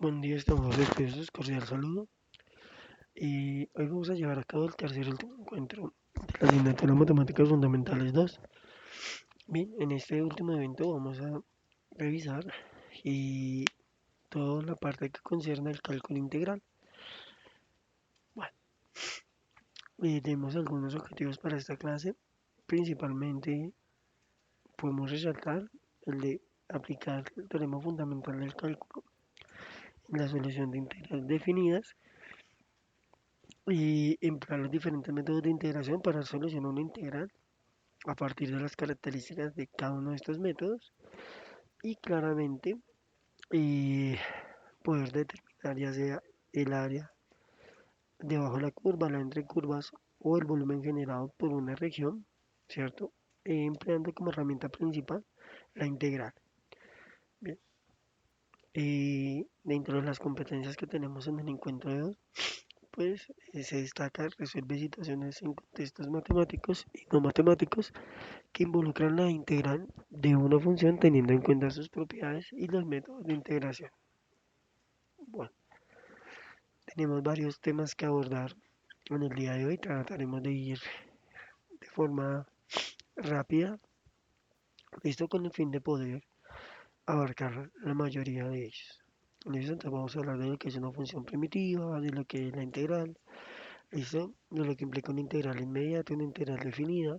Buen día, estamos despedidos, cordial saludo. Y hoy vamos a llevar a cabo el tercer y último encuentro de la asignatura Matemáticas Fundamentales 2. Bien, en este último evento vamos a revisar y toda la parte que concierne al cálculo integral. Bueno, tenemos algunos objetivos para esta clase. Principalmente podemos resaltar el de aplicar el teorema fundamental del cálculo en la solución de integrales definidas y emplear los diferentes métodos de integración para solucionar una integral a partir de las características de cada uno de estos métodos y claramente eh, poder determinar ya sea el área debajo de la curva, la entre curvas o el volumen generado por una región, ¿cierto? Empleando como herramienta principal la integral. Bien, dentro de las competencias que tenemos en el encuentro de hoy, pues se destaca resuelve situaciones en contextos matemáticos y no matemáticos que involucran la integral de una función teniendo en cuenta sus propiedades y los métodos de integración. Bueno, tenemos varios temas que abordar en el día de hoy. Trataremos de ir de forma rápida, esto con el fin de poder abarcar la mayoría de ellos. Listo, entonces vamos a hablar de lo que es una función primitiva, de lo que es la integral, listo, de lo que implica una integral inmediata, una integral definida,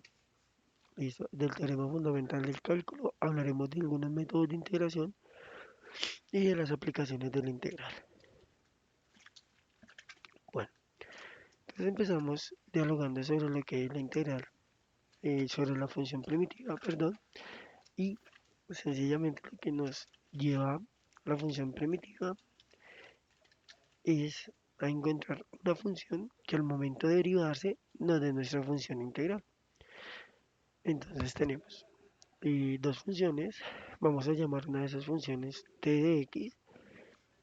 listo, del teorema fundamental del cálculo, hablaremos de algunos métodos de integración y de las aplicaciones de la integral. Bueno, entonces empezamos dialogando sobre lo que es la integral, sobre la función primitiva, perdón, y sencillamente lo que nos lleva la función primitiva es a encontrar una función que al momento de derivarse nos dé nuestra función integral. Entonces tenemos dos funciones, vamos a llamar una de esas funciones t de x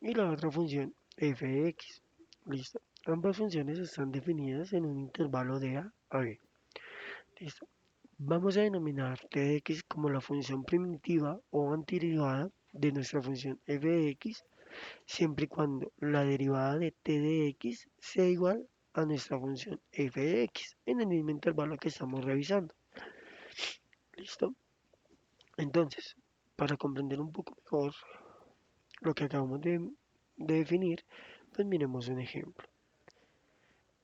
y la otra función f de x. Listo. Ambas funciones están definidas en un intervalo de a b. Listo. Vamos a denominar t de x como la función primitiva o antiderivada de nuestra función f de x, siempre y cuando la derivada de t de x sea igual a nuestra función f de x en el mismo intervalo que estamos revisando. ¿Listo? Entonces, para comprender un poco mejor lo que acabamos de definir, pues miremos un ejemplo.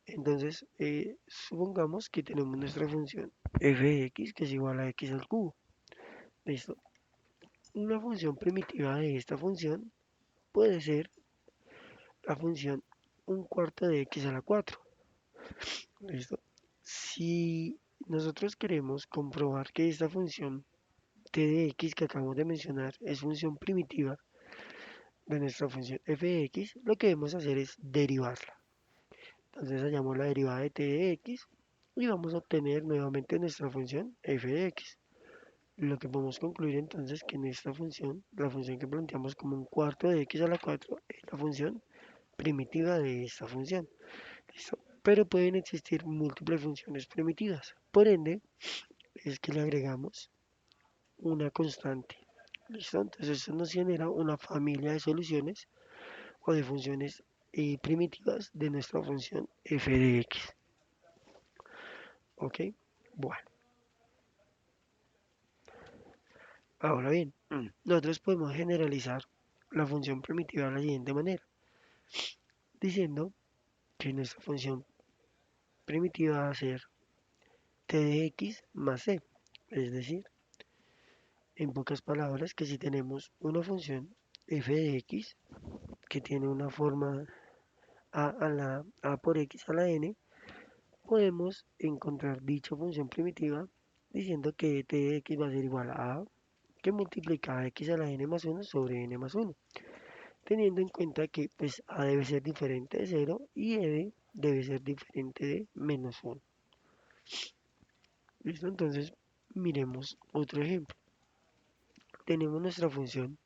Entonces, supongamos que tenemos nuestra función f de x que es igual a x al cubo. ¿Listo? Una función primitiva de esta función puede ser la función un cuarto de x a la 4. ¿Listo? Si nosotros queremos comprobar que esta función t de x que acabamos de mencionar es función primitiva de nuestra función f de x, lo que debemos hacer es derivarla. Entonces hallamos la derivada de t de x y vamos a obtener nuevamente nuestra función f de x. Lo que podemos concluir entonces que en esta función, la función que planteamos como un cuarto de x a la 4 es la función primitiva de esta función. ¿Listo? Pero pueden existir múltiples funciones primitivas. Por ende, es que le agregamos una constante. ¿Listo? Entonces esto nos genera una familia de soluciones o de funciones primitivas de nuestra función f de x. ¿Ok? Bueno, ahora bien, nosotros podemos generalizar la función primitiva de la siguiente manera, diciendo que nuestra función primitiva va a ser t de x más c. Es decir, en pocas palabras, que si tenemos una función f de x que tiene una forma a por x a la n, podemos encontrar dicha función primitiva diciendo que t de x va a ser igual a que multiplica a x a la n más 1 sobre n más 1, teniendo en cuenta que pues a debe ser diferente de 0 y debe ser diferente de menos 1. ¿Listo? Entonces, miremos otro ejemplo. Tenemos nuestra función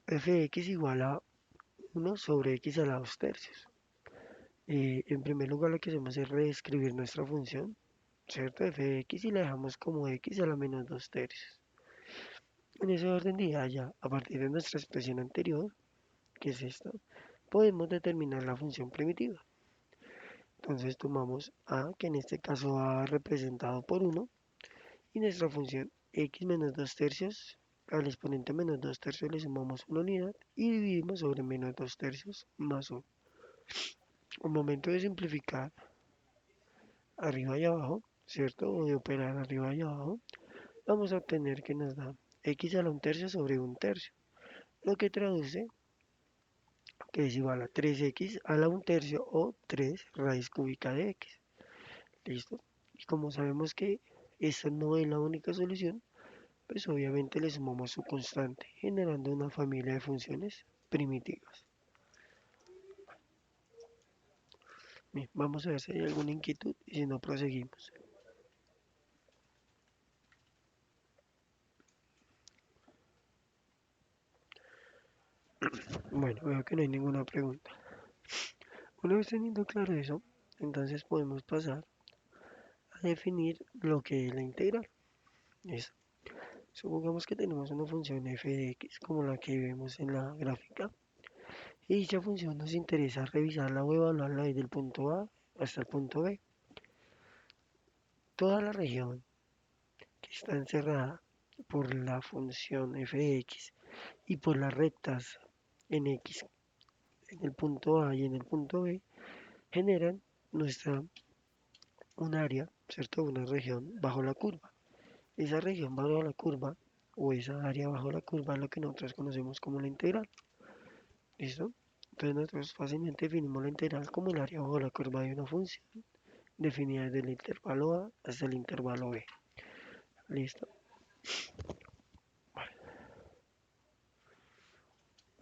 f de x igual a 1 sobre x a la 2 tercios. En primer lugar, lo que hacemos es reescribir nuestra función, ¿cierto? F de x y la dejamos como x a la menos 2 tercios. En ese orden de idea, ya a partir de nuestra expresión anterior, que es esta, podemos determinar la función primitiva. Entonces tomamos a, que en este caso va representado por 1, y nuestra función x menos 2 tercios, al exponente menos 2 tercios le sumamos una unidad y dividimos sobre menos 2 tercios más 1. Al momento de simplificar arriba y abajo, ¿cierto? O de operar arriba y abajo, vamos a obtener que nos da x a la 1 tercio sobre 1 tercio, lo que traduce que es igual a 3x a la 1 tercio o 3 raíz cúbica de x. ¿Listo? Y como sabemos que esta no es la única solución, pues obviamente le sumamos su constante, generando una familia de funciones primitivas. Bien, vamos a ver si hay alguna inquietud y si no, proseguimos. Bueno, veo que no hay ninguna pregunta. Una vez teniendo claro eso, entonces podemos pasar a definir lo que es la integral. ¿Listo? Supongamos que tenemos una función f de x como la que vemos en la gráfica, y dicha función nos interesa revisarla o evaluarla desde el punto A hasta el punto B. Toda la región que está encerrada por la función f de x y por las rectas en x en el punto A y en el punto B generan nuestra un área, ¿cierto? Una región bajo la curva. Esa región bajo la curva o esa área bajo la curva es lo que nosotros conocemos como la integral. ¿Listo? Entonces nosotros fácilmente definimos la integral como el área bajo la curva de una función definida desde el intervalo A hasta el intervalo B. ¿Listo? Vale.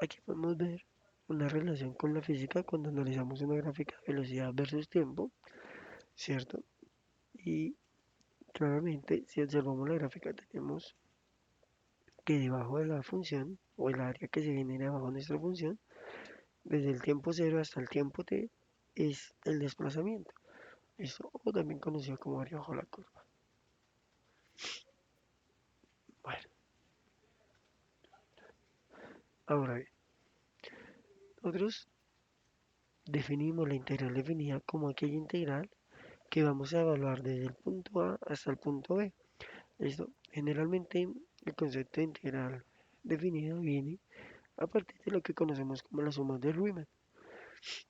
Aquí podemos ver una relación con la física cuando analizamos una gráfica de velocidad versus tiempo, ¿cierto? Y claramente si observamos la gráfica tenemos que debajo de la función o el área que se genera bajo nuestra función, desde el tiempo cero hasta el tiempo t, es el desplazamiento. Eso, o también conocido como área bajo la curva. Bueno, ahora bien, nosotros definimos la integral definida como aquella integral que vamos a evaluar desde el punto A hasta el punto B. ¿Listo? Generalmente el concepto de integral definida viene a partir de lo que conocemos como la suma de Riemann.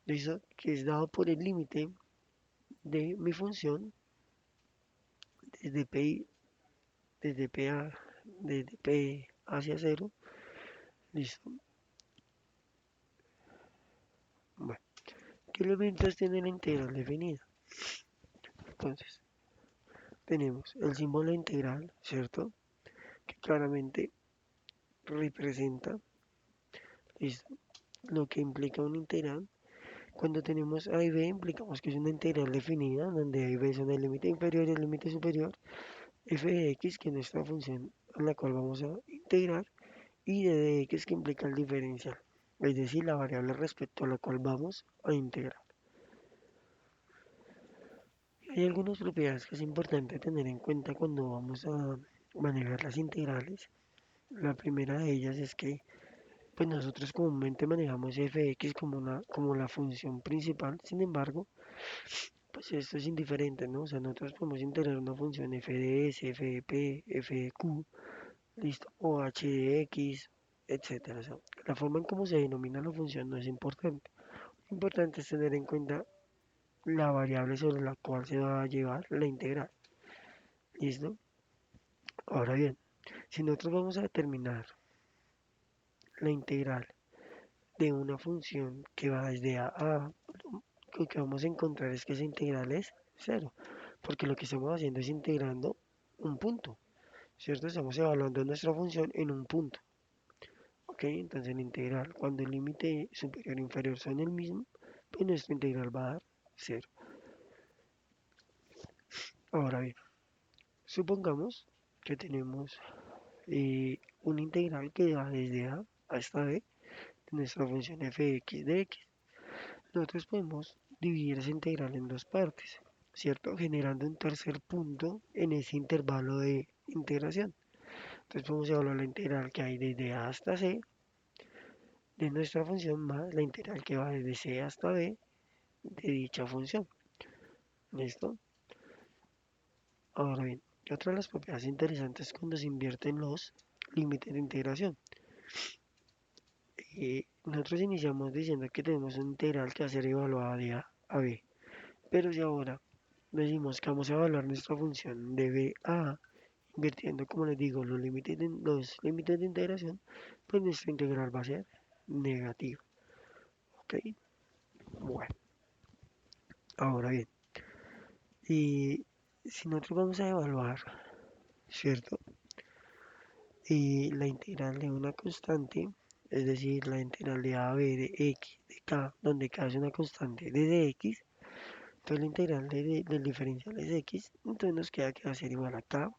¿Listo? Que es dado por el límite de mi función desde P, desde P, a, desde P hacia cero. ¿Listo? Bueno, ¿qué elementos tiene la integral definida? Entonces, tenemos el símbolo integral, ¿cierto? Que claramente representa, ¿listo? Lo que implica una integral. Cuando tenemos A y B, implicamos que es una integral definida, donde A y B son el límite inferior y el límite superior, f de x, que es nuestra función a la cual vamos a integrar, y de x, que implica el diferencial, es decir, la variable respecto a la cual vamos a integrar. Hay algunas propiedades que es importante tener en cuenta cuando vamos a manejar las integrales. La primera de ellas es que pues nosotros comúnmente manejamos f de x como la función principal. Sin embargo, pues esto es indiferente, ¿no? O sea, nosotros podemos integrar una función f de s, f de p, f de q, listo, o h de x, etcétera. O sea, la forma en cómo se denomina la función no es importante. Lo importante es tener en cuenta la variable sobre la cual se va a llevar la integral. ¿Listo? Ahora bien, si nosotros vamos a determinar la integral de una función que va desde A, lo que vamos a encontrar es que esa integral es cero, porque lo que estamos haciendo es integrando un punto, ¿cierto? Estamos evaluando nuestra función en un punto. Ok, entonces la integral, cuando el límite superior e inferior son el mismo, pues nuestra integral va a dar cero. Ahora bien, supongamos que tenemos una integral que va desde A hasta B de nuestra función f de x de x. Nosotros podemos dividir esa integral en dos partes, ¿cierto? Generando un tercer punto en ese intervalo de integración. Entonces podemos evaluar la integral que hay desde A hasta C de nuestra función más la integral que va desde c hasta b de dicha función. ¿Listo? Ahora bien, otra de las propiedades interesantes cuando se invierten los límites de integración. Nosotros iniciamos diciendo que tenemos un integral que va a ser evaluada de a b, pero si ahora decimos que vamos a evaluar nuestra función de b a a, invirtiendo, como les digo, los límites de integración, pues nuestra integral va a ser negativa. ¿Ok? Bueno, ahora bien, y si nosotros vamos a evaluar, ¿cierto? Y la integral de una constante, es decir, la integral de a, b, de x, de k, donde k es una constante de x, entonces la integral del diferencial es x, entonces nos queda que va a ser igual a k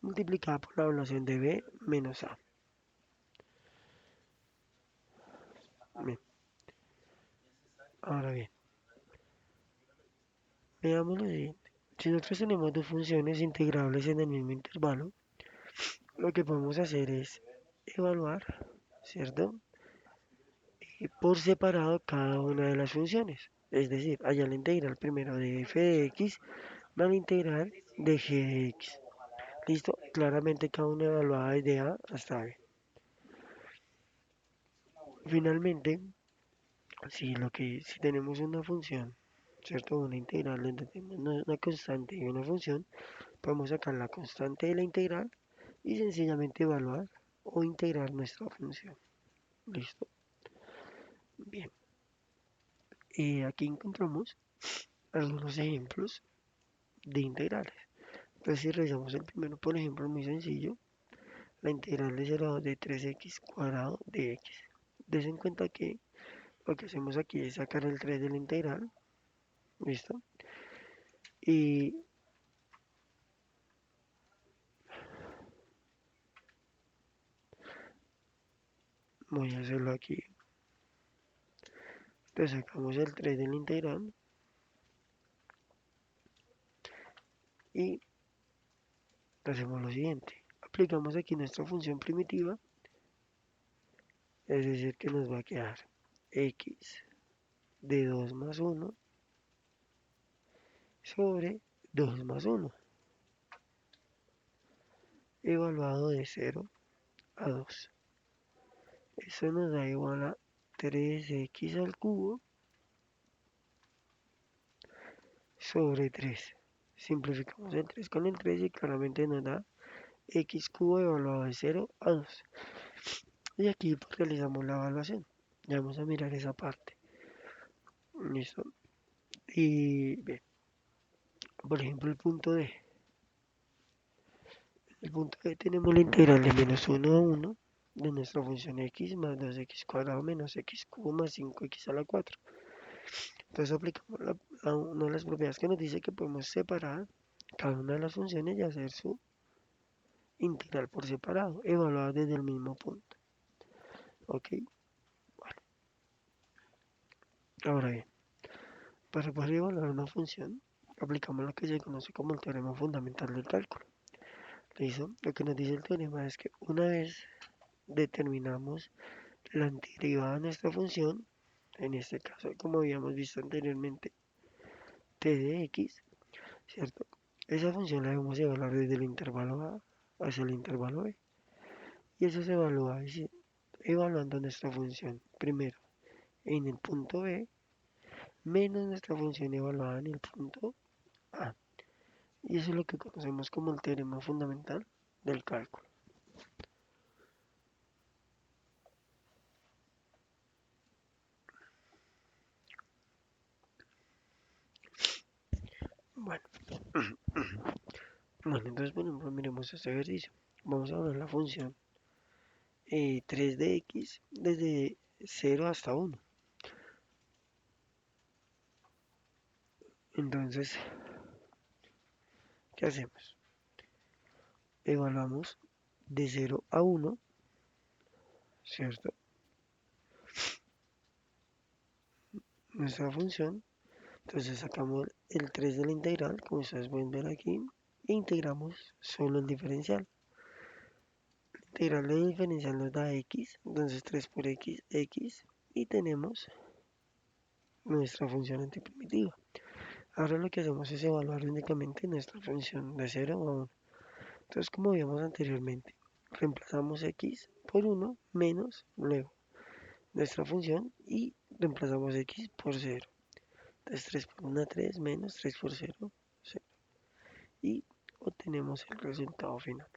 multiplicada por la evaluación de b menos a. Bien, ahora bien, veamos lo siguiente. Si nosotros tenemos dos funciones integrables en el mismo intervalo, lo que podemos hacer es evaluar, ¿cierto? Y por separado cada una de las funciones. Es decir, allá la integral primero de f de x más la integral de g de x. Listo, claramente cada una evaluada desde a hasta b. Finalmente, si tenemos una función, ¿cierto? Una integral donde tenemos una constante y una función, podemos sacar la constante de la integral y sencillamente evaluar o integrar nuestra función. ¿Listo? Bien. Y aquí encontramos algunos ejemplos de integrales. Entonces, si realizamos el primero, por ejemplo, muy sencillo, la integral de 0 a 2 de 3x cuadrado de x. Des en cuenta que lo que hacemos aquí es sacar el 3 de la integral, ¿listo? Y voy a hacerlo aquí. Entonces sacamos el 3 de la integral y hacemos lo siguiente. Aplicamos aquí nuestra función primitiva, es decir, que nos va a quedar x de 2 más 1 sobre 2 más 1, evaluado de 0 a 2. Eso nos da igual a 3x al cubo sobre 3. Simplificamos el 3 con el 3 y claramente nos da x cubo evaluado de 0 a 2. Y aquí pues, realizamos la evaluación. Ya vamos a mirar esa parte. Listo. Y bien, por ejemplo el punto D. El punto D tenemos la integral de menos 1 a 1 de nuestra función x más 2x cuadrado menos x cubo más 5x a la 4. Entonces aplicamos una de las propiedades que nos dice que podemos separar cada una de las funciones y hacer su integral por separado, evaluada desde el mismo punto. Ok, bueno, ahora bien, para poder evaluar una función, aplicamos lo que se conoce como el teorema fundamental del cálculo. ¿Listo? Lo que nos dice el teorema es que una vez determinamos la antiderivada de nuestra función, en este caso, como habíamos visto anteriormente, t de x, ¿cierto? Esa función la debemos evaluar desde el intervalo a hacia el intervalo b. Y eso se evalúa evaluando nuestra función primero en el punto b menos nuestra función evaluada en el punto a. Y eso es lo que conocemos como el teorema fundamental del cálculo. Bueno, bueno, entonces por ejemplo miremos este ejercicio. Vamos a ver la función 3 de x desde 0 hasta 1. Entonces, ¿qué hacemos? Evaluamos de 0 a 1, ¿cierto? Nuestra función. Entonces sacamos el 3 de la integral, como ustedes pueden ver aquí, e integramos solo el diferencial. integral de diferencial nos da x, entonces 3 por x, x, y tenemos nuestra función antiprimitiva. Ahora lo que hacemos es evaluar únicamente nuestra función de 0 a 1. Entonces, como vimos anteriormente, reemplazamos x por 1 menos luego nuestra función y reemplazamos x por 0. Entonces 3 por 1, 3 menos 3 por 0, 0. Y obtenemos el resultado final.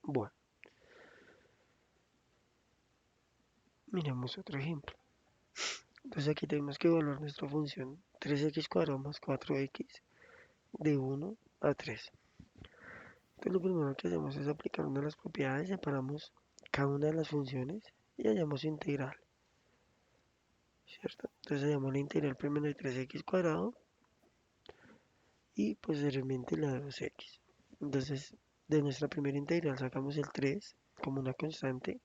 Bueno, miremos otro ejemplo. Entonces aquí tenemos que evaluar nuestra función 3x cuadrado más 4x de 1 a 3. Entonces lo primero que hacemos es aplicar una de las propiedades, separamos cada una de las funciones y hallamos su integral, ¿cierto? Entonces hallamos la integral primero de 3x cuadrado y posteriormente la de 2x. Entonces de nuestra primera integral sacamos el 3 como una constante,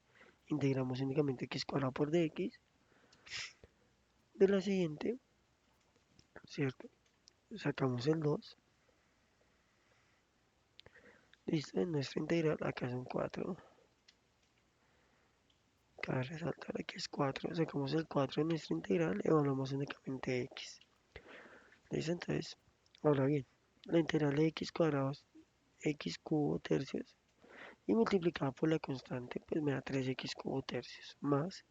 integramos únicamente x cuadrado por dx. De la siguiente, ¿cierto? Sacamos el 2. Listo, en nuestra integral acá son 4. Cabe resaltar aquí es 4. Sacamos el 4 en nuestra integral, evaluamos únicamente x. ¿Listo? Entonces, ahora bien, la integral de x cuadrado es x cubo tercios y multiplicada por la constante, pues me da 3x cubo tercios más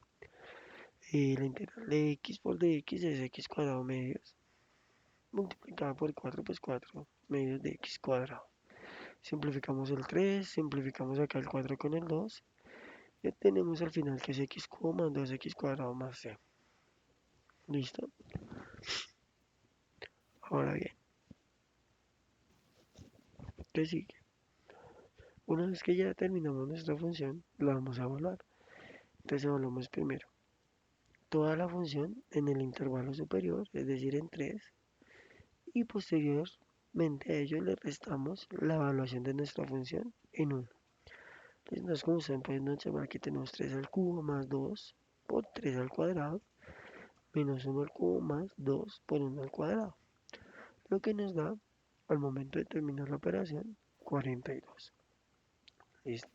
la integral de x por dx es x cuadrado medios multiplicada por 4, pues 4 medios de x cuadrado. Simplificamos el 3, simplificamos acá el 4 con el 2 y obtenemos al final que es x cubo más 2x cuadrado más c. ¿Listo? Ahora bien, ¿qué sigue? Una vez que ya terminamos nuestra función, la vamos a evaluar. Entonces evaluamos primero toda la función en el intervalo superior, es decir, en 3, y posteriormente a ello le restamos la evaluación de nuestra función en 1. Entonces, como ustedes pueden observar, aquí tenemos 3 al cubo más 2 por 3 al cuadrado menos 1 al cubo más 2 por 1 al cuadrado, lo que nos da, al momento de terminar la operación, 42. ¿Listo?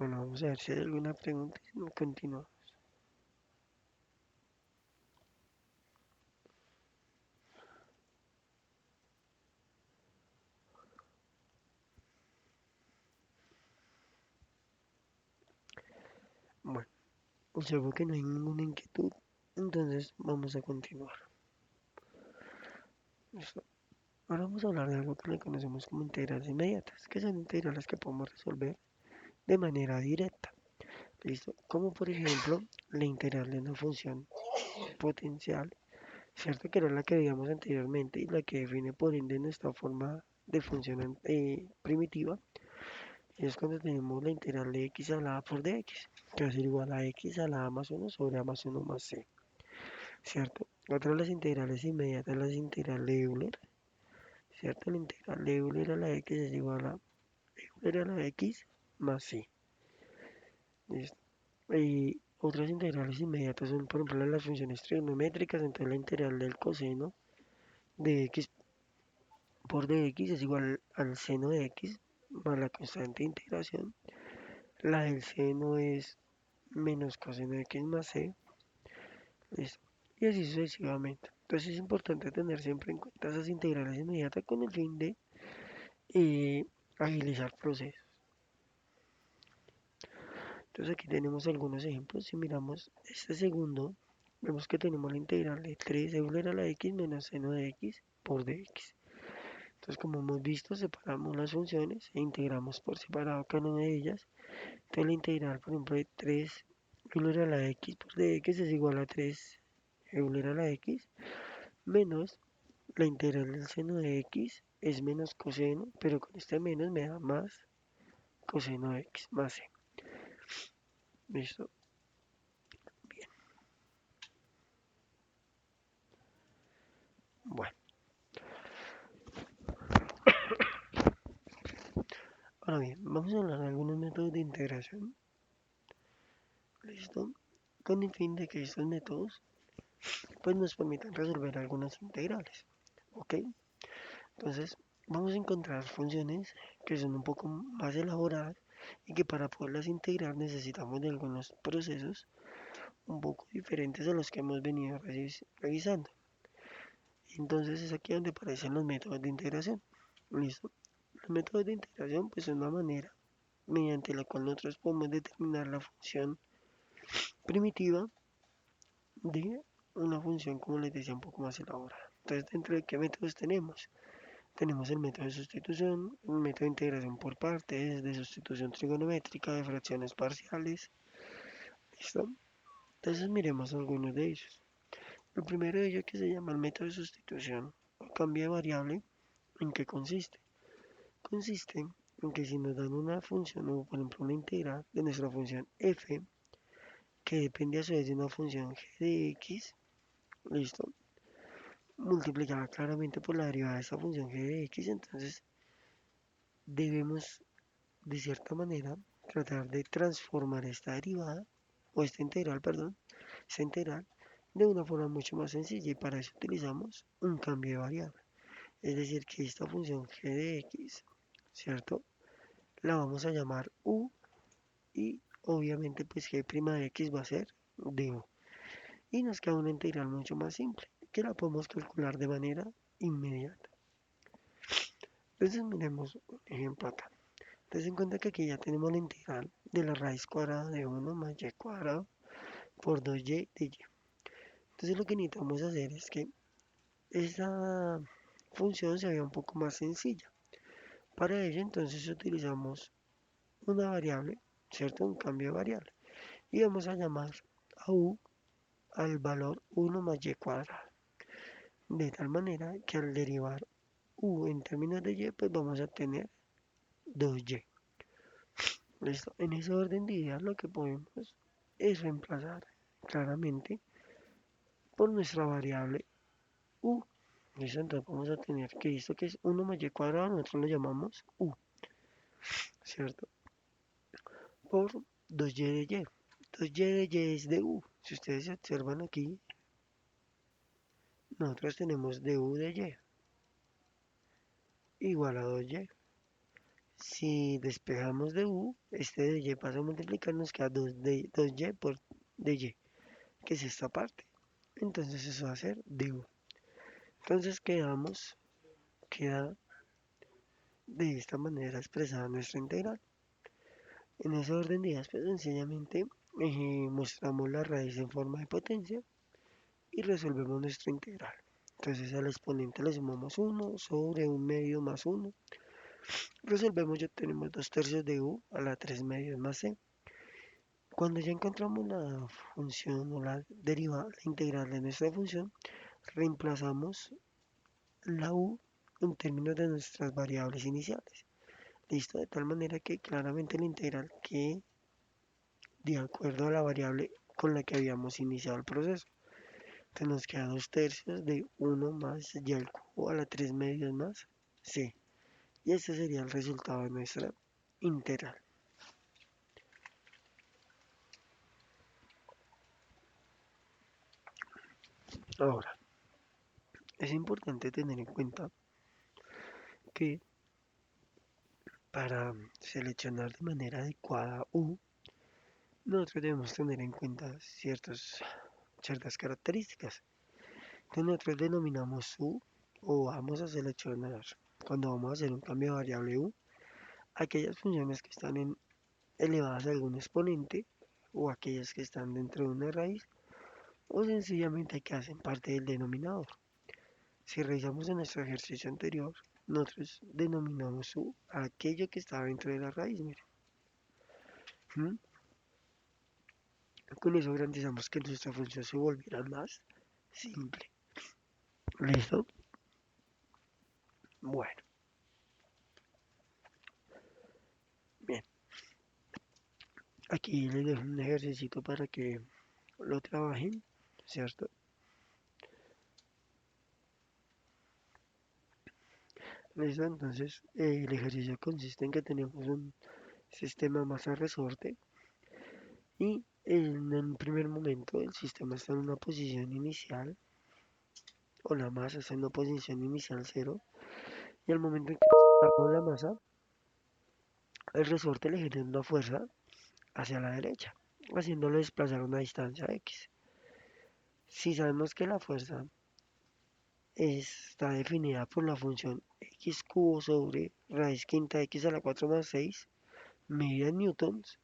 Bueno, vamos a ver si hay alguna pregunta y continuamos. Bueno, observo que no hay ninguna inquietud, entonces vamos a continuar. ¿Listo? Ahora vamos a hablar de algo que le conocemos como integrales inmediatas, que son integrales que podemos resolver de manera directa. ¿Listo? Como por ejemplo la integral de una función potencial, ¿cierto? Que era la que veíamos anteriormente y la que define por ende nuestra forma de función primitiva. Y es cuando tenemos la integral de x a la a por dx, que va a ser igual a x a la a más 1 sobre a más 1 más c, ¿cierto? Otra de las integrales inmediatas es la integral de Euler, ¿cierto? La integral de Euler a la x es igual a Euler a la x más c. ¿Listo? Y otras integrales inmediatas son, por ejemplo, las funciones trigonométricas, entonces la integral del coseno de x por dx es igual al seno de x más la constante de integración. La del seno es menos coseno de x más c. ¿Listo? Y así sucesivamente. Entonces es importante tener siempre en cuenta esas integrales inmediatas con el fin de eh, agilizar procesos. Entonces aquí tenemos algunos ejemplos. Si miramos este segundo, vemos que tenemos la integral de 3 Euler a la x menos seno de x por dx. Entonces, como hemos visto, separamos las funciones e integramos por separado cada una de ellas. Entonces la integral, por ejemplo, de 3 Euler a la x por dx es igual a 3 Euler a la x menos la integral del seno de x es menos coseno, pero con este menos me da más coseno de x más c. ¿Listo? Bien. Bueno, ahora bien, vamos a hablar de algunos métodos de integración. ¿Listo? Con el fin de que estos métodos pues nos permitan resolver algunas integrales. ¿Ok? Entonces, vamos a encontrar funciones que son un poco más elaboradas y que para poderlas integrar necesitamos de algunos procesos un poco diferentes a los que hemos venido revisando. Entonces es aquí donde aparecen los métodos de integración. ¿Listo? Los métodos de integración pues es una manera mediante la cual nosotros podemos determinar la función primitiva de una función, como les decía, un poco más elaborada. Entonces, ¿dentro de qué métodos tenemos? Tenemos el método de sustitución, el método de integración por partes, de sustitución trigonométrica, de fracciones parciales. ¿Listo? Entonces miremos algunos de ellos. El primero de ellos que se llama el método de sustitución o cambio de variable. ¿En qué consiste? Consiste en que si nos dan una función o por ejemplo una integral de nuestra función f que depende a su vez de una función g de x, listo, multiplicada claramente por la derivada de esa función g de x, entonces debemos de cierta manera tratar de transformar esta derivada o esta integral, perdón, esta integral de una forma mucho más sencilla y para eso utilizamos un cambio de variable. Es decir, que esta función g de x, ¿cierto? La vamos a llamar u y obviamente pues g' de x va a ser du. Y nos queda una integral mucho más simple que la podemos calcular de manera inmediata. Entonces miremos un ejemplo acá. Entonces en cuenta que aquí ya tenemos la integral de la raíz cuadrada de 1 más y cuadrado por 2y de y. Entonces lo que necesitamos hacer es que esa función se vea un poco más sencilla. Para ello entonces utilizamos una variable, ¿cierto? Un cambio de variable. Y vamos a llamar a u al valor 1 más y cuadrado. De tal manera que al derivar u en términos de y, pues vamos a tener 2y. ¿Listo? En ese orden de ideas lo que podemos es reemplazar claramente por nuestra variable u. ¿Listo? Entonces vamos a tener que esto que es 1 más y cuadrado, nosotros lo llamamos u, ¿cierto? Por 2y de y. 2y de y es de u. Si ustedes observan aquí, nosotros tenemos de u de y igual a 2y. Si despejamos de u, este de y pasa a multiplicar, nos queda 2y por de y, que es esta parte. Entonces eso va a ser de u. Entonces queda de esta manera expresada nuestra integral. En ese orden de ideas, pues sencillamente mostramos la raíz en forma de potencia y resolvemos nuestra integral. Entonces al exponente le sumamos 1 sobre 1 medio más 1. Resolvemos, ya tenemos 2 tercios de u a la 3 medios más c. Cuando ya encontramos la función o la derivada, la integral de nuestra función, reemplazamos la u en términos de nuestras variables iniciales. Listo, de tal manera que claramente la integral quede de acuerdo a la variable con la que habíamos iniciado el proceso. Entonces nos queda 2 tercios de 1 más y al cubo a la 3 medios más c. Y este sería el resultado de nuestra integral. Ahora, es importante tener en cuenta que para seleccionar de manera adecuada u, nosotros debemos tener en cuenta ciertas características. Entonces nosotros denominamos u o vamos a seleccionar cuando vamos a hacer un cambio de variable u aquellas funciones que están elevadas a algún exponente o aquellas que están dentro de una raíz o sencillamente que hacen parte del denominador. Si revisamos en nuestro ejercicio anterior, nosotros denominamos u a aquello que está dentro de la raíz. Miren. ¿Mm? Con eso garantizamos que nuestra función se volviera más simple. ¿Listo? Bueno, bien. Aquí les dejo un ejercicio para que lo trabajen, ¿cierto? ¿Listo? Entonces, el ejercicio consiste en que tenemos un sistema masa resorte y en un primer momento el sistema está en una posición inicial o la masa está en una posición inicial cero Y al momento en que damos la masa, el resorte le genera una fuerza hacia la derecha, haciéndolo desplazar una distancia x. Si sabemos que la fuerza está definida por la función x cubo sobre raíz quinta x a la 4 más 6, medida en newtons,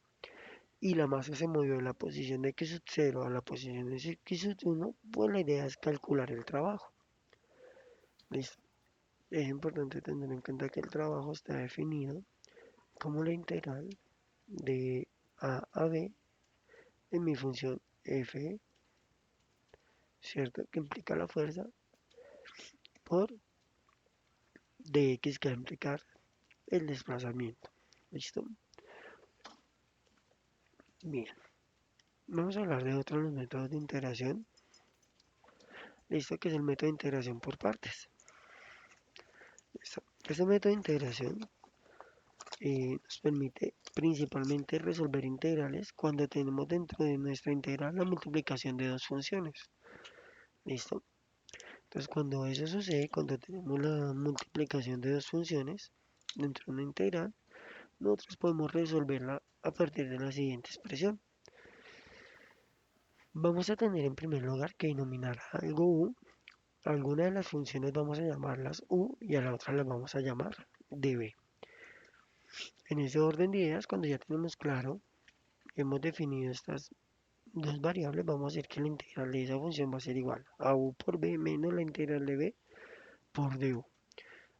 y la masa se movió de la posición de x sub 0 a la posición de x sub 1, pues la idea es calcular el trabajo. ¿Listo? Es importante tener en cuenta que el trabajo está definido como la integral de a b en mi función f, ¿cierto? Que implica la fuerza por dx, que va a implicar el desplazamiento. ¿Listo? Bien. Vamos a hablar de otro de los métodos de integración. ¿Listo? Que es el método de integración por partes. ¿Listo? Este método de integración nos permite principalmente resolver integrales cuando tenemos dentro de nuestra integral la multiplicación de dos funciones. ¿Listo? Entonces, cuando eso sucede, cuando tenemos la multiplicación de dos funciones dentro de una integral, nosotros podemos resolverla a partir de la siguiente expresión. Vamos a tener en primer lugar que denominar algo u. Alguna de las funciones vamos a llamarlas u y a la otra las vamos a llamar db. En ese orden de ideas, cuando ya tenemos claro, hemos definido estas dos variables, vamos a decir que la integral de esa función va a ser igual a u por b menos la integral de b por du.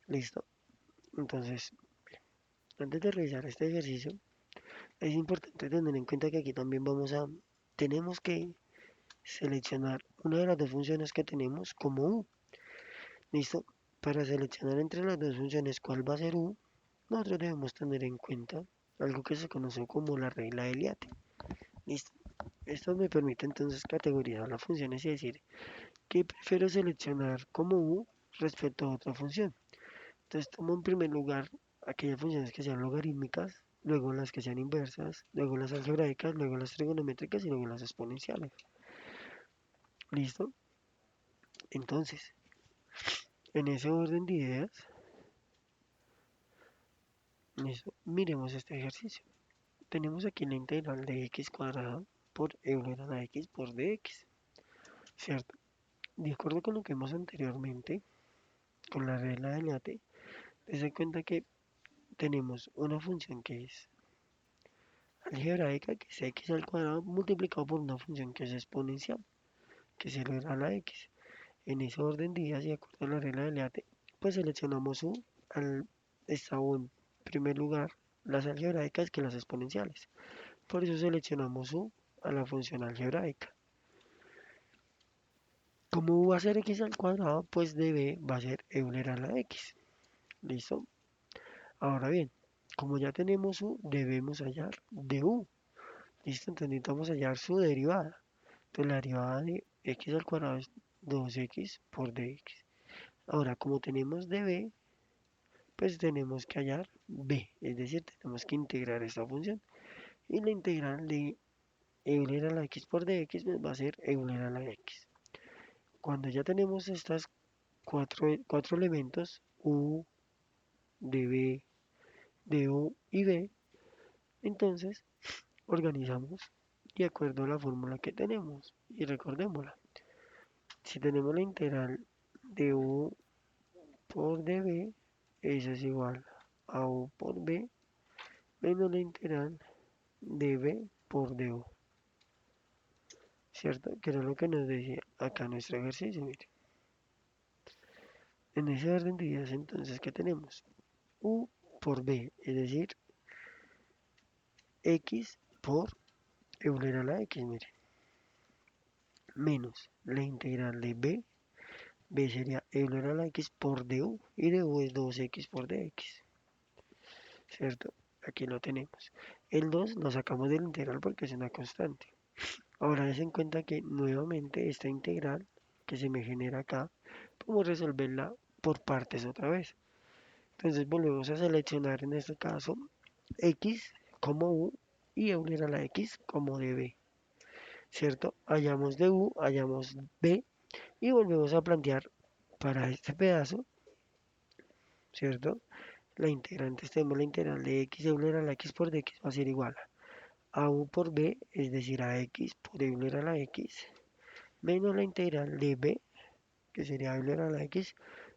¿Listo? Entonces, antes de realizar este ejercicio, es importante tener en cuenta que aquí también tenemos que seleccionar una de las dos funciones que tenemos como u. ¿Listo? Para seleccionar entre las dos funciones cuál va a ser u, nosotros debemos tener en cuenta algo que se conoce como la regla de Eliade. ¿Listo? Esto me permite entonces categorizar las funciones y decir que prefiero seleccionar como u respecto a otra función. Entonces tomo en primer lugar aquellas funciones que sean logarítmicas, luego las que sean inversas, luego las algebraicas, luego las trigonométricas y luego las exponenciales. ¿Listo? Entonces, en ese orden de ideas, listo, miremos este ejercicio. Tenemos aquí la integral de x cuadrada por e elevado a x por dx, ¿cierto? De acuerdo con lo que vimos anteriormente, con la regla de Eliade, se cuenta que tenemos una función que es algebraica, que es x al cuadrado, multiplicado por una función que es exponencial, que es elevado a la x. En ese orden de ideas y de acuerdo a la regla de Eliade, pues seleccionamos u al esta u en primer lugar las algebraicas que las exponenciales. Por eso seleccionamos u a la función algebraica. Como u va a ser x al cuadrado, pues db va a ser Euler a la x. ¿Listo? Ahora bien, como ya tenemos u, debemos hallar du. ¿Listo? Entonces necesitamos hallar su derivada. Entonces la derivada de x al cuadrado es 2x por dx. Ahora, como tenemos db, pues tenemos que hallar b. Es decir, tenemos que integrar esta función. Y la integral de Euler a la x por dx pues va a ser Euler a la x. Cuando ya tenemos estas cuatro elementos, u, db, du y b, entonces organizamos de acuerdo a la fórmula que tenemos y recordémosla. Si tenemos la integral de u por db, eso es igual a u por b menos la integral de b por du, ¿cierto? Que era lo que nos decía acá nuestro ejercicio. Mire. En ese orden de ideas, entonces, ¿qué tenemos? U por b, es decir, x por Euler a la x, mire, menos la integral de b sería Euler a la x por du, y du es 2x por dx, ¿cierto? Aquí lo tenemos. El 2 lo sacamos del integral porque es una constante. Ahora des en cuenta que nuevamente esta integral que se me genera acá, podemos resolverla por partes otra vez. Entonces volvemos a seleccionar en este caso x como u y Euler a la x como db, ¿cierto? Hallamos de u, hallamos b y volvemos a plantear para este pedazo, ¿cierto? La integrante, tenemos la integral de x euler a la x por dx va a ser igual a u por b, es decir, a x por euler a la x, menos la integral de b, que sería euler a la x,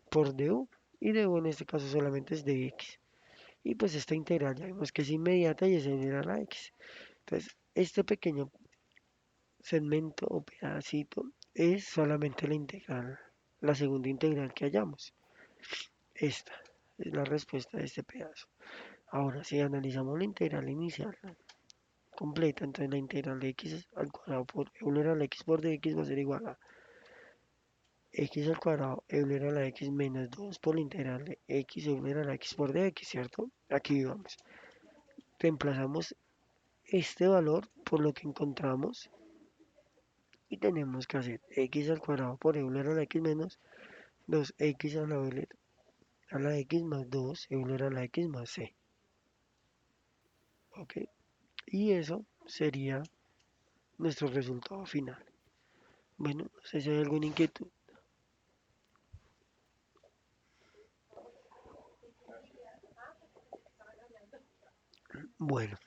por du, y du en este caso solamente es dx. Y pues esta integral ya vemos que es inmediata y es euler a la x. Entonces, este pequeño segmento o pedacito es solamente la integral, la segunda integral que hallamos. Esta es la respuesta de este pedazo. Ahora, si analizamos la integral inicial completa, entonces la integral de x al cuadrado por euler a la x por dx va a ser igual a x al cuadrado euler a la x menos 2 por la integral de x euler a la x por dx, ¿cierto? Aquí vamos. Reemplazamos este valor por lo que encontramos y tenemos que hacer x al cuadrado por euler a la x menos 2x a la euler a la x más 2 euler a la x más c. ¿Ok? Y eso sería nuestro resultado final. Bueno, no sé si hay alguna inquietud. Bueno,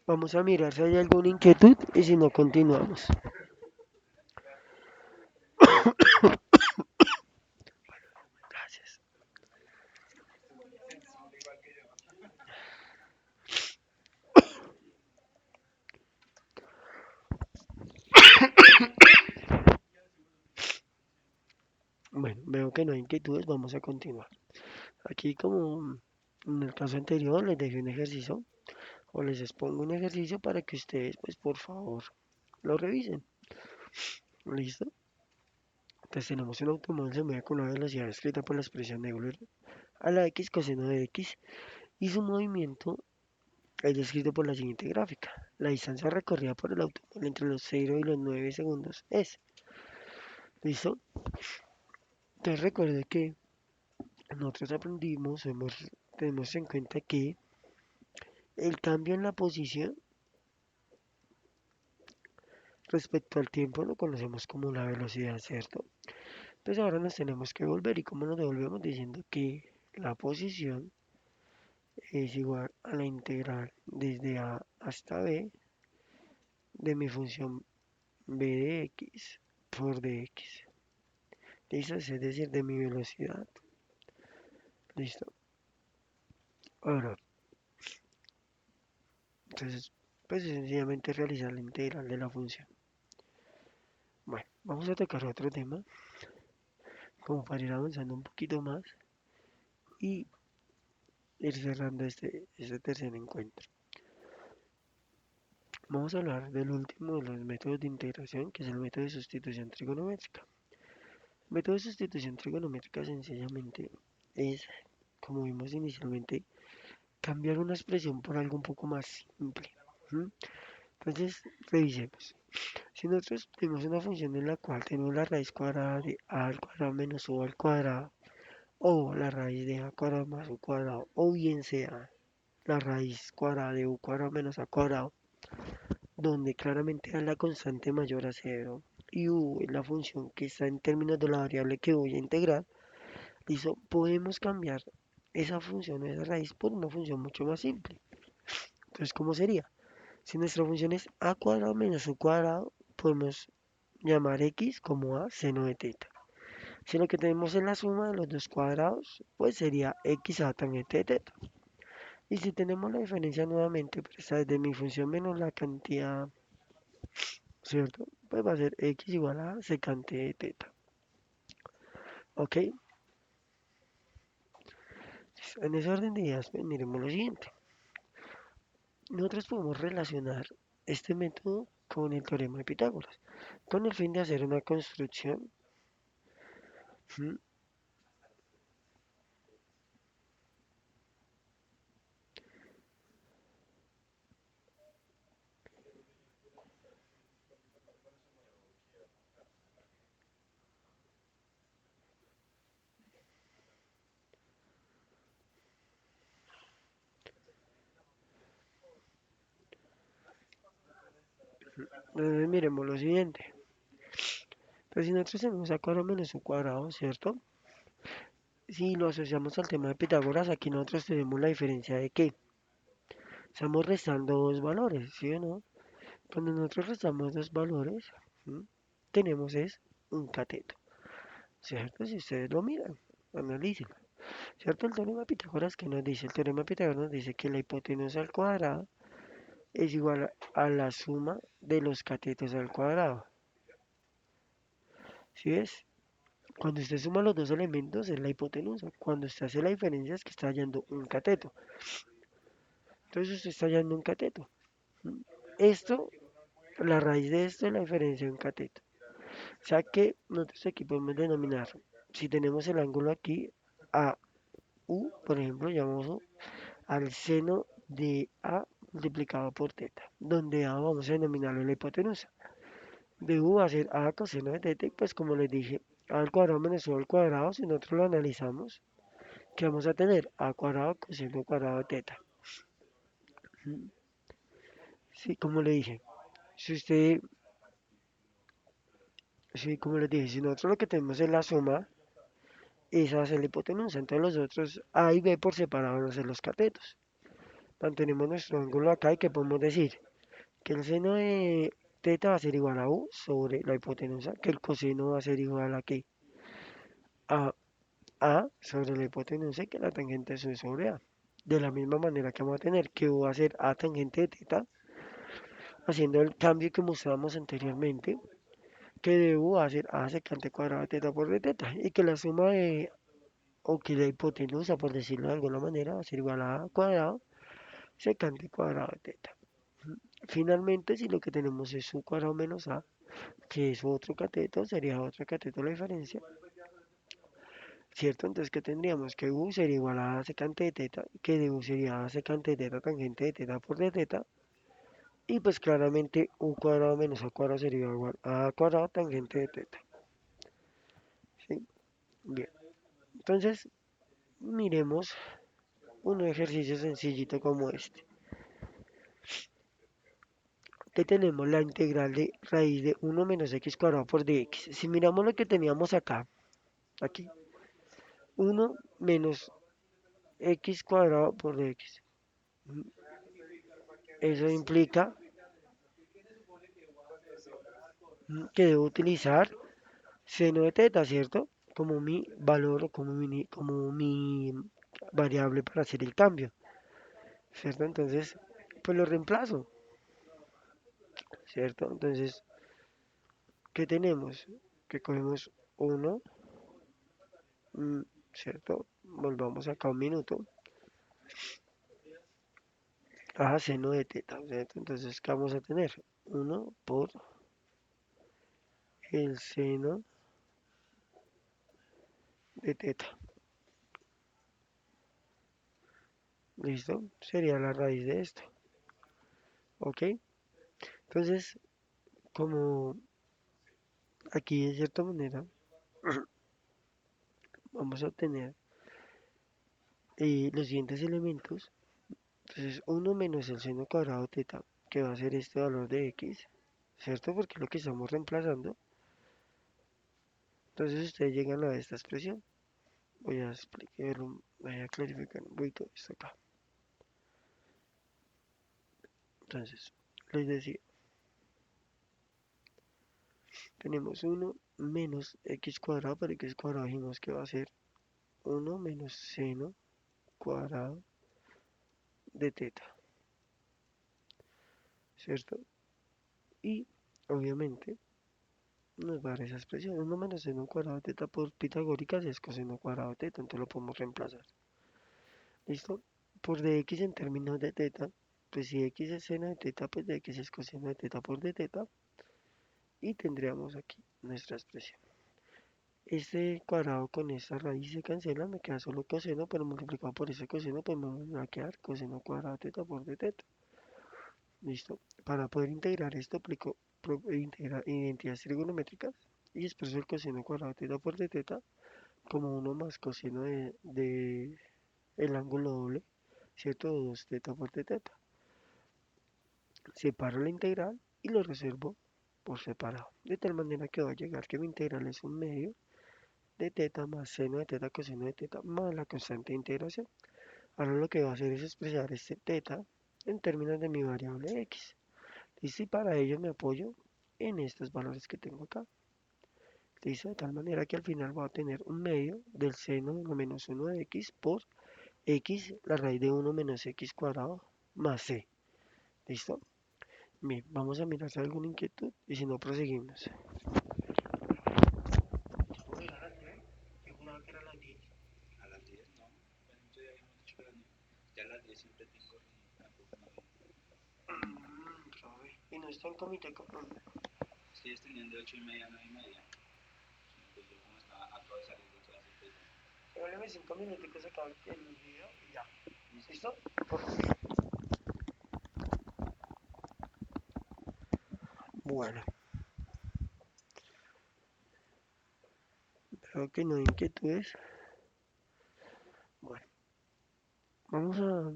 vamos a mirar si hay alguna inquietud y si no, continuamos. Gracias. Bueno, veo que no hay inquietudes, vamos a continuar. Aquí, como en el caso anterior, les dejé un ejercicio o les expongo un ejercicio para que ustedes, pues por favor, lo revisen. ¿Listo? Entonces tenemos un automóvil se mueve con una velocidad descrita por la expresión de Euler a la x coseno de x y su movimiento es descrito por la siguiente gráfica. La distancia recorrida por el automóvil entre los 0 y los 9 segundos es. ¿Listo? Entonces recuerde que nosotros aprendimos, tenemos en cuenta que el cambio en la posición respecto al tiempo lo conocemos como la velocidad, ¿cierto? Entonces ahora nos tenemos que volver y cómo nos devolvemos diciendo que la posición es igual a la integral desde a hasta b de mi función b de x por dx. ¿Listo? Es decir, de mi velocidad. ¿Listo? Ahora, entonces, pues es sencillamente realizar la integral de la función. Bueno, vamos a tocar otro tema, como para ir avanzando un poquito más y ir cerrando este tercer encuentro. Vamos a hablar del último de los métodos de integración, que es el método de sustitución trigonométrica. El método de sustitución trigonométrica sencillamente es, como vimos inicialmente, cambiar una expresión por algo un poco más simple. ¿Mm? Entonces, revisemos. Si nosotros tenemos una función en la cual tenemos la raíz cuadrada de a al cuadrado menos u al cuadrado, o la raíz de a cuadrado más u cuadrado, o bien sea la raíz cuadrada de u cuadrado menos a cuadrado, donde claramente a la constante mayor a cero y u es la función que está en términos de la variable que voy a integrar, listo, podemos cambiar esa función o esa raíz por una función mucho más simple. Entonces, ¿cómo sería? Si nuestra función es a cuadrado menos u cuadrado, podemos llamar x como a seno de teta. Si lo que tenemos es la suma de los dos cuadrados, pues sería x a tangente de teta. Y si tenemos la diferencia nuevamente, pero esta es de mi función menos la cantidad, ¿cierto? Pues va a ser x igual a secante de teta. ¿Ok? En ese orden de ideas, pues miremos lo siguiente. Nosotros podemos relacionar este método con el teorema de Pitágoras, con el fin de hacer una construcción. ¿Mm? Entonces miremos lo siguiente. Entonces, si nosotros tenemos a cuadrado menos u cuadrado, ¿cierto? Si lo asociamos al tema de Pitágoras, aquí nosotros tenemos la diferencia de que estamos restando dos valores, ¿sí o no? Cuando nosotros restamos dos valores, ¿m? Tenemos es un cateto, ¿cierto? Si ustedes lo miran, analicen, ¿cierto? El teorema de Pitágoras, ¿qué nos dice? El teorema de Pitágoras nos dice que la hipotenusa al cuadrado es igual a la suma de los catetos al cuadrado. ¿Sí ves? Cuando usted suma los dos elementos es la hipotenusa. Cuando usted hace la diferencia es que está hallando un cateto. Entonces usted está hallando un cateto. Esto, la raíz de esto es la diferencia de un cateto. O sea que nosotros aquí podemos denominar, si tenemos el ángulo aquí, a u, por ejemplo, llamamos al seno de a multiplicado por teta, donde a vamos a denominarlo la hipotenusa. De u va a ser a coseno de teta, y pues como les dije, a al cuadrado menos u al cuadrado, si nosotros lo analizamos, ¿qué vamos a tener? A cuadrado coseno cuadrado de teta. Sí, como le dije, si usted, sí, como les dije, si nosotros lo que tenemos es la suma, esa va a ser la hipotenusa. Entonces los otros A y B por separado van a ser los catetos. Mantenemos nuestro ángulo acá y que podemos decir que el seno de teta va a ser igual a U sobre la hipotenusa, que el coseno va a ser igual a ¿qué? A A sobre la hipotenusa y que la tangente es U sobre A. De la misma manera que vamos a tener que U va a ser A tangente de teta, haciendo el cambio que mostrábamos anteriormente, que de U va a ser A secante cuadrado de teta por de teta, y que la suma de, o que la hipotenusa, por decirlo de alguna manera, va a ser igual a A cuadrado secante cuadrado de teta. Finalmente, si lo que tenemos es U cuadrado menos A, que es otro cateto, sería otro cateto la diferencia, ¿cierto? Entonces, ¿qué tendríamos? Que U sería igual a secante de teta, que de U sería A secante de teta tangente de teta por de teta, y pues claramente U cuadrado menos A cuadrado sería igual a A cuadrado tangente de teta, ¿sí? Bien, entonces, miremos un ejercicio sencillito como este. Que tenemos la integral de raíz de 1 menos x cuadrado por dx. Si miramos lo que teníamos acá, aquí, 1 menos x cuadrado por dx. Eso implica que debo utilizar seno de teta, ¿cierto? Como mi valor o como mi variable para hacer el cambio, ¿cierto? Entonces, pues lo reemplazo, ¿cierto? Entonces, ¿qué tenemos? Que cogemos 1, ¿cierto? Volvamos acá un minuto. A seno de teta, ¿cierto? Entonces, ¿qué vamos a tener? 1 por el seno de teta. ¿Listo? Sería la raíz de esto. ¿Ok? Entonces, como aquí de cierta manera vamos a obtener los siguientes elementos. Entonces, 1 menos el seno cuadrado de teta, que va a ser este valor de x, ¿cierto? Porque es lo que estamos reemplazando. Entonces, ustedes llegan a esta expresión. Voy a explicarlo, voy a clarificar un poquito esto acá. Entonces, les decía, tenemos 1 menos x cuadrado, pero x cuadrado dijimos que va a ser 1 menos seno cuadrado de teta, ¿cierto? Y obviamente nos va a dar esa expresión, 1 menos seno cuadrado de teta por pitagóricas es coseno cuadrado de teta, entonces lo podemos reemplazar. ¿Listo? Por dx en términos de teta, pues si x es seno de teta, pues dx es coseno de teta por de teta, y tendríamos aquí nuestra expresión. Este cuadrado con esta raíz se cancela, me queda solo coseno, pero multiplicado por ese coseno, pues me va a quedar coseno cuadrado de teta por de teta. ¿Listo? Para poder integrar esto, aplico identidades trigonométricas y expreso el coseno cuadrado de teta por de teta como 1 más coseno de el ángulo doble, ¿cierto? 2 teta por de teta. Separo la integral y lo reservo por separado. De tal manera que va a llegar que mi integral es un medio de teta más seno de teta coseno de teta más la constante de integración. Ahora lo que va a hacer es expresar este teta en términos de mi variable x. ¿Listo? Y para ello me apoyo en estos valores que tengo acá. ¿Listo? De tal manera que al final voy a tener un medio del seno de 1 menos 1 de x por x, la raíz de 1 menos x cuadrado más c. ¿Listo? Bien, vamos a mirar si hay alguna inquietud y si no, proseguimos. Yo juraba que era las 10. A las 10 no. Bueno, entonces ya habíamos dicho que a las 9. Ya a las 10 siempre tengo reunión, tampoco no. Suave. Y no está en comité con... Es que ellos tenían de 8:30 a 9:30. Entonces yo como estaba a todas salir de clase, pues ya. Regálame 5 minutos acá en el video y ya. ¿Listo? Bueno, creo que no hay inquietudes. Bueno, vamos a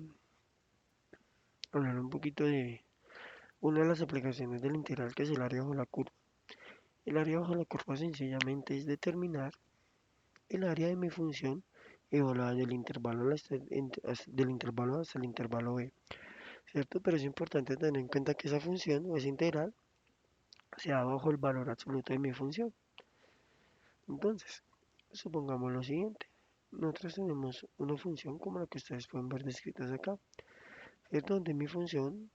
hablar un poquito de una de las aplicaciones del integral que es el área bajo la curva. El área bajo la curva sencillamente es determinar el área de mi función evaluada del intervalo hasta el intervalo b, ¿cierto? Pero es importante tener en cuenta que esa función o esa integral sea bajo el valor absoluto de mi función. Entonces, supongamos lo siguiente. Nosotros tenemos una función como la que ustedes pueden ver descritas acá, ¿cierto? Donde mi función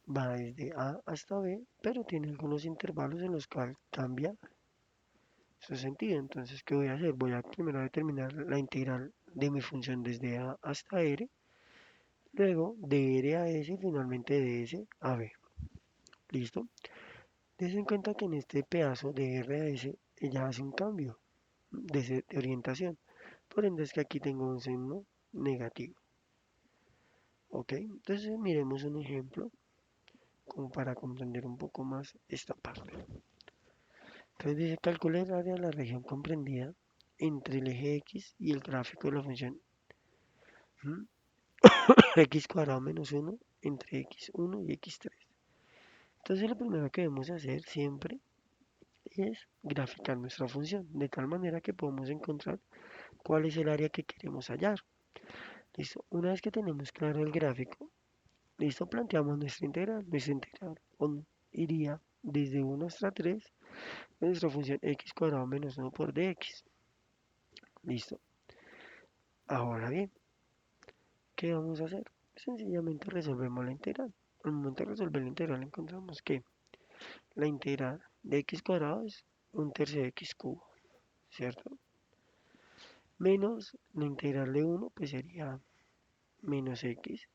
va desde a hasta b, pero tiene algunos intervalos en los cuales cambia su sentido. Entonces, ¿qué voy a hacer? Voy a primero determinar la integral de mi función desde a hasta r, luego de r a s y finalmente de s a b. ¿Listo? Ten en cuenta que en este pedazo de r a s ella hace un cambio de orientación. Por ende es que aquí tengo un signo negativo. ¿Ok? Entonces miremos un ejemplo como para comprender un poco más esta parte. Entonces dice, calcule el área de la región comprendida entre el eje X y el gráfico de la función x cuadrado menos 1 entre x1 y x3. Entonces lo primero que debemos hacer siempre es graficar nuestra función, de tal manera que podamos encontrar cuál es el área que queremos hallar. Listo, una vez que tenemos claro el gráfico, listo, planteamos nuestra integral. Nuestra integral iría desde 1 hasta 3 de nuestra función x cuadrado menos 1 por dx. Listo. Ahora bien, ¿qué vamos a hacer? Sencillamente resolvemos la integral. Al momento de resolver la integral encontramos que la integral de x cuadrado es un tercio de x cubo, ¿cierto? Menos la integral de 1 pues sería menos x.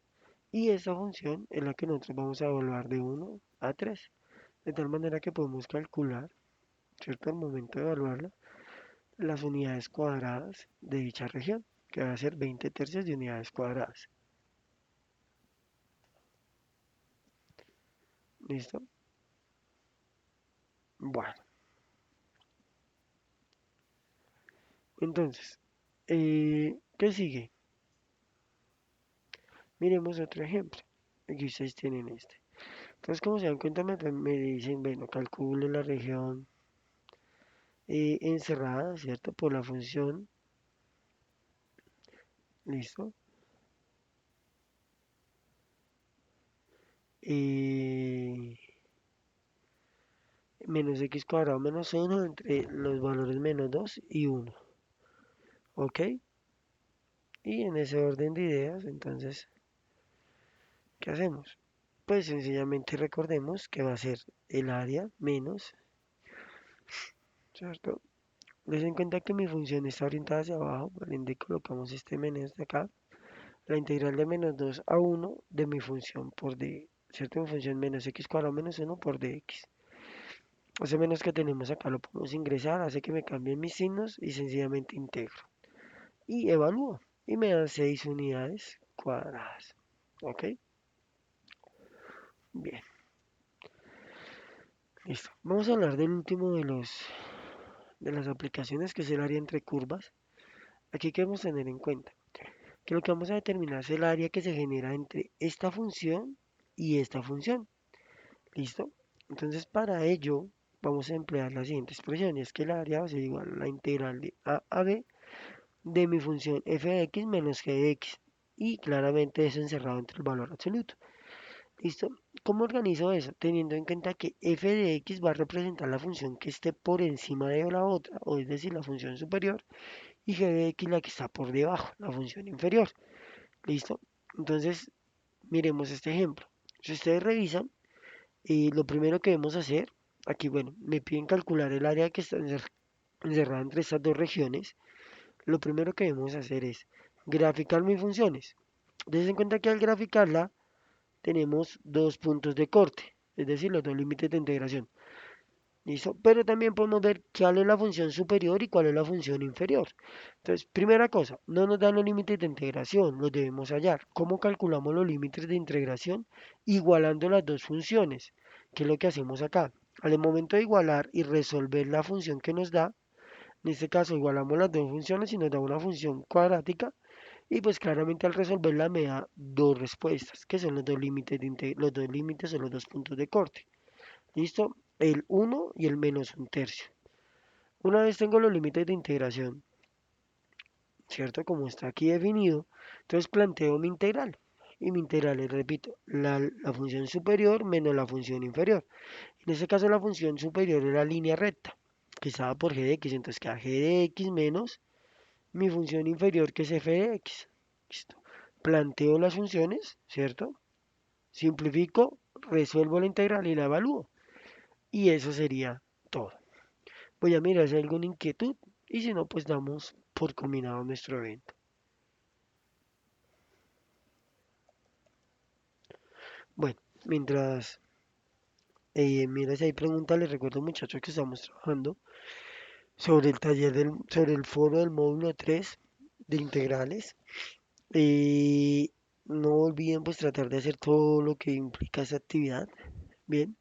Y esta función es la que nosotros vamos a evaluar de 1 a 3. De tal manera que podemos calcular, ¿cierto? Al momento de evaluarla, las unidades cuadradas de dicha región, que va a ser 20 tercios de unidades cuadradas. ¿Listo? Bueno, entonces, ¿qué sigue? Miremos otro ejemplo. Aquí ustedes tienen este. Entonces, como se dan cuenta, me dicen, bueno, calcule la región encerrada, ¿cierto? Por la función, ¿listo? Menos x cuadrado menos 1 entre los valores menos 2 y 1. ¿Ok? Y en ese orden de ideas, entonces, ¿qué hacemos? Pues sencillamente recordemos que va a ser el área menos, ¿cierto? Les en cuenta que mi función está orientada hacia abajo, por ende colocamos este menos de acá. La integral de menos 2 a 1 de mi función por d, ¿cierto? Mi función menos x cuadrado menos 1 por dx. Ese menos que tenemos acá lo podemos ingresar, hace que me cambien mis signos y sencillamente integro. Y evalúo. Y me dan 6 unidades cuadradas. ¿Ok? Bien. Listo. Vamos a hablar del último de las aplicaciones que es el área entre curvas. Aquí queremos tener en cuenta que lo que vamos a determinar es el área que se genera entre esta función y esta función. ¿Listo? Entonces, para ello, vamos a emplear la siguiente expresión, y es que la área va a ser igual a la integral de a b de mi función f de x menos g de x. Y claramente eso encerrado entre el valor absoluto. ¿Listo? ¿Cómo organizo eso? Teniendo en cuenta que f de x va a representar la función que esté por encima de la otra, o es decir, la función superior, y g de x la que está por debajo, la función inferior. ¿Listo? Entonces, miremos este ejemplo. Si ustedes revisan, lo primero que debemos hacer, aquí, bueno, me piden calcular el área que está encerrada entre estas dos regiones. Lo primero que debemos hacer es graficar mis funciones. Dense en cuenta que al graficarla tenemos dos puntos de corte, es decir, los dos límites de integración. ¿Listo? Pero también podemos ver cuál es la función superior y cuál es la función inferior. Entonces, primera cosa, no nos dan los límites de integración, los debemos hallar. ¿Cómo calculamos los límites de integración? Igualando las dos funciones, que es lo que hacemos acá. Al momento de igualar y resolver la función que nos da, en este caso igualamos las dos funciones y nos da una función cuadrática. Y pues claramente al resolverla me da dos respuestas, que son los dos límites los dos límites o los dos puntos de corte. ¿Listo? El uno y el menos un tercio. Una vez tengo los límites de integración, ¿cierto? Como está aquí definido, entonces planteo mi integral. Y mi integral es, repito, la función superior menos la función inferior. En este caso la función superior es la línea recta, que estaba por g de x, entonces queda g de x menos mi función inferior, que es f de x. Listo. Planteo las funciones, ¿cierto? Simplifico, resuelvo la integral y la evalúo. Y eso sería todo. Voy a mirar si hay alguna inquietud y si no, pues damos por culminado nuestro evento. Bueno, mientras mira si hay preguntas, les recuerdo muchachos que estamos trabajando sobre el sobre el foro del módulo 3 de integrales. No olviden pues tratar de hacer todo lo que implica esa actividad. Bien.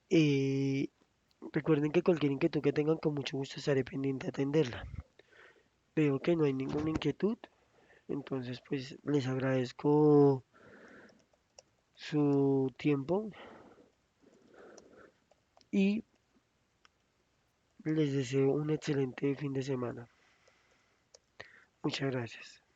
Eh, Recuerden que cualquier inquietud que tengan con mucho gusto estaré pendiente de atenderla. Veo que no hay ninguna inquietud, entonces pues les agradezco su tiempo y les deseo un excelente fin de semana. Muchas gracias.